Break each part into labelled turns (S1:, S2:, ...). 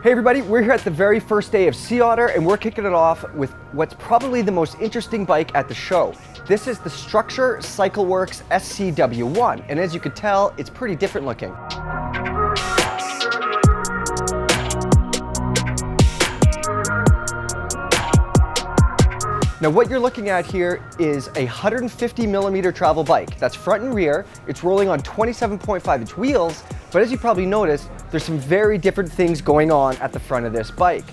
S1: Hey everybody, we're here at the very first day of Otter and we're kicking it off with what's probably the most interesting bike at the show. This is the Structure Cycleworks SCW1, and as you can tell, it's pretty different looking. Now what you're looking at here is a 150mm travel bike. That's front and rear. It's rolling on 27.5-inch wheels, but as you probably noticed, there's some very different things going on at the front of this bike.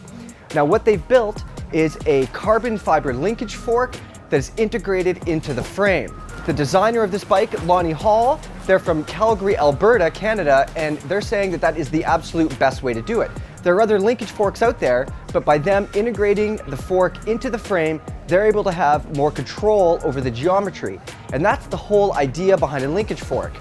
S1: Now what they've built is a carbon fiber linkage fork that is integrated into the frame. The designer of this bike, Lonnie Hall, they're from Calgary, Alberta, Canada, and they're saying that that is the absolute best way to do it. There are other linkage forks out there, but by them integrating the fork into the frame, they're able to have more control over the geometry. And that's the whole idea behind a linkage fork.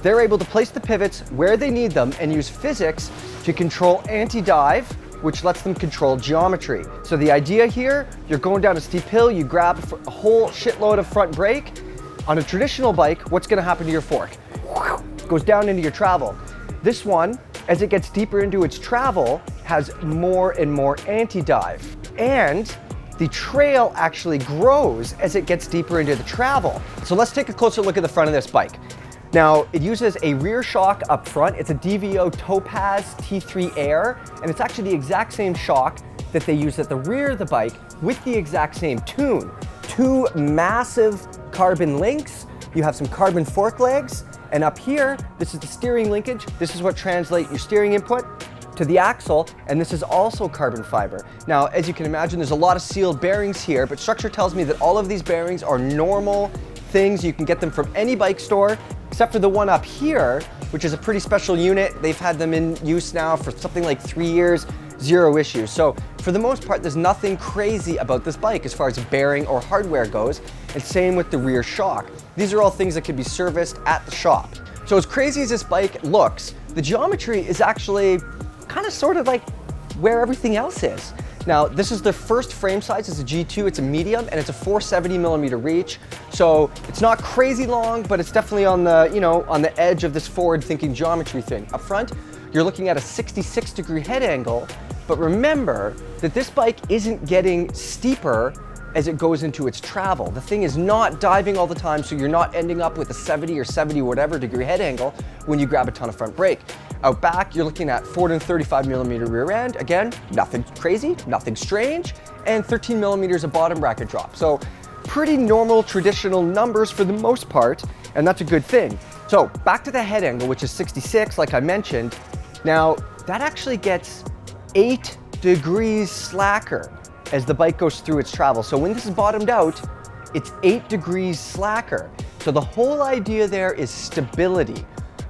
S1: They're able to place the pivots where they need them and use physics to control anti-dive, which lets them control geometry. So the idea here, you're going down a steep hill, you grab a whole shitload of front brake. On a traditional bike, what's gonna happen to your fork? It goes down into your travel. This one, as it gets deeper into its travel, has more and more anti-dive. And the trail actually grows as it gets deeper into the travel. So let's take a closer look at the front of this bike. Now, it uses a rear shock up front. It's a DVO Topaz T3 Air, and it's actually the exact same shock that they use at the rear of the bike with the exact same tune. Two massive carbon links. You have some carbon fork legs, and up here, this is the steering linkage. This is what translates your steering input to the axle, and this is also carbon fiber. Now, as you can imagine, there's a lot of sealed bearings here, but Structure tells me that all of these bearings are normal things. You can get them from any bike store, except for the one up here, which is a pretty special unit. They've had them in use now for something like 3 years, zero issues. So for the most part, there's nothing crazy about this bike as far as bearing or hardware goes, and same with the rear shock. These are all things that can be serviced at the shop. So as crazy as this bike looks, the geometry is actually kind of sort of like where everything else is. Now, this is their first frame size. It's a G2, it's a medium, and it's a 470mm reach. So it's not crazy long, but it's definitely on the, on the edge of this forward-thinking geometry thing. Up front, you're looking at a 66-degree head angle, but remember that this bike isn't getting steeper as it goes into its travel. The thing is not diving all the time, so you're not ending up with a 70 or 70 whatever degree head angle when you grab a ton of front brake. Out back, you're looking at 435mm rear end. Again, nothing crazy, nothing strange, and 13mm of bottom bracket drop. So pretty normal, traditional numbers for the most part, and that's a good thing. So back to the head angle, which is 66, like I mentioned. Now, that actually gets 8 degrees slacker as the bike goes through its travel. So when this is bottomed out, it's 8 degrees slacker. So the whole idea there is stability.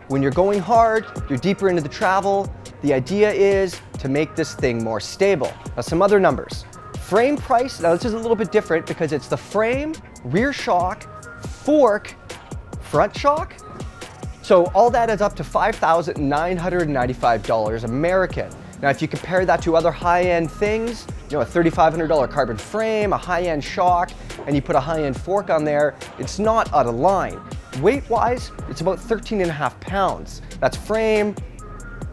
S1: When you're going hard, you're deeper into the travel, the idea is to make this thing more stable. Now some other numbers. Frame price, now this is a little bit different because it's the frame, rear shock, fork, front shock. So all that adds up to $5,995 American. Now if you compare that to other high-end things, a $3,500 carbon frame, a high-end shock, and you put a high-end fork on there, it's not out of line. Weight-wise, it's about 13.5 pounds. That's frame,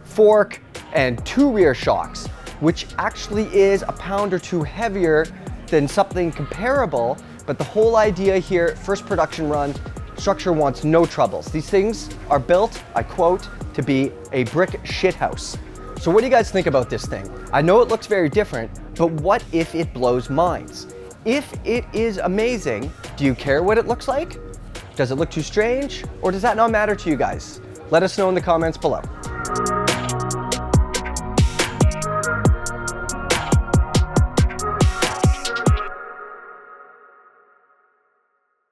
S1: fork, and 2 rear shocks, which actually is a pound or 2 heavier than something comparable. But the whole idea here, first production run, Structure wants no troubles. These things are built, I quote, to be a brick shithouse. So what do you guys think about this thing? I know it looks very different, but what if it blows minds? If it is amazing, do you care what it looks like? Does it look too strange? Or does that not matter to you guys? Let us know in the comments below.